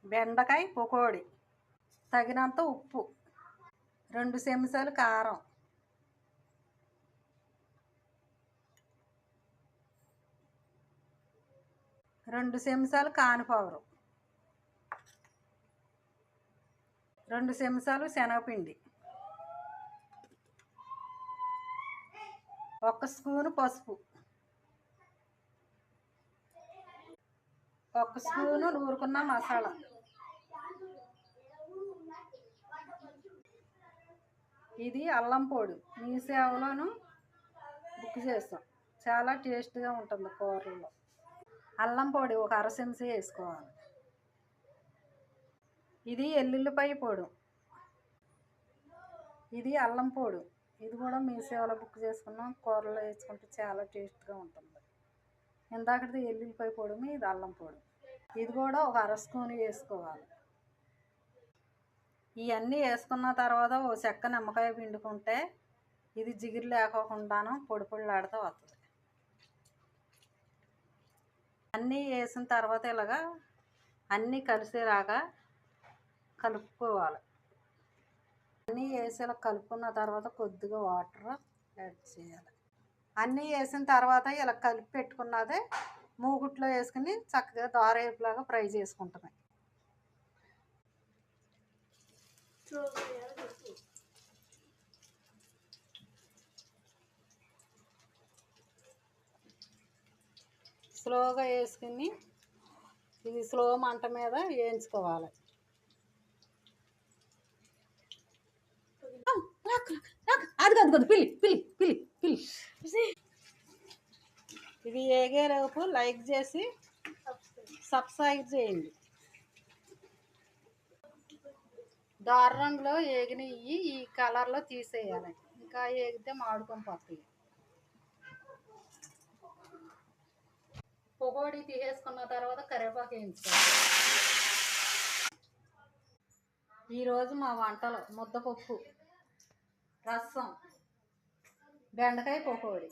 బెండకాయ పకోడీ, తగినంత ఉప్పు, 2 చెంచాలు కారం, 2 చెంచాలు కాన్ఫ్లవర్, 2 చెంచాలు శనగపిండి, 1 స్పూను పసుపు, 1 స్పూను నూరుకున్న మసాలా, ఇది అల్లం పొడి. మీ సేవలోను బుక్ చేస్తాం. చాలా టేస్ట్గా ఉంటుంది కూరల్లో. అల్లం పొడి 1 అర చెంచా వేసుకోవాలి. ఇది ఎల్లుల్లిపాయ పొడి, ఇది అల్లం పొడి. ఇది కూడా మీ సేవలో బుక్ చేసుకున్నాం. కూరలో వేసుకుంటే చాలా టేస్ట్గా ఉంటుంది. ఇందాకటిది ఎల్లుల్లిపాయ పొడి, ఇది అల్లం పొడి. ఇది కూడా 1 అర స్పూన్ వేసుకోవాలి. ఇవన్నీ వేసుకున్న తర్వాత ఓ చెక్క నిమ్మకాయ పిండుకుంటే ఇది జిగురు లేకోకుండాను పొడి పొడిలాడుతూ వస్తుంది. అన్నీ వేసిన తర్వాత ఇలాగా అన్నీ కలిసేలాగా కలుపుకోవాలి. అన్నీ వేసేలా కలుపుకున్న తర్వాత కొద్దిగా వాటర్ యాడ్ చేయాలి. అన్నీ వేసిన తర్వాత ఇలా కలిపి పెట్టుకున్నదే మూగుట్లో వేసుకుని చక్కగా దారేపులాగా ఫ్రై చేసుకుంటాం. స్లోగా వేసుకుని ఇది స్లో మంట మీద వేయించుకోవాలి. అది పిల్లి పిల్లి పిల్లి పిల్లి ఇది ఏగేలోపు లైక్ చేసి సబ్స్క్రైబ్ చేయండి. దారుణంలో ఏగినవి ఈ కలర్లో తీసేయాలి. ఇంకా ఏగితే మాడుకొని పోతాయి. పకోడీ తీసేసుకున్న తర్వాత కరివేపాకు వేయించుకోవాలి. ఈరోజు మా వంటలో ముద్దపప్పు, రసం, బెండకాయ పకోడీ.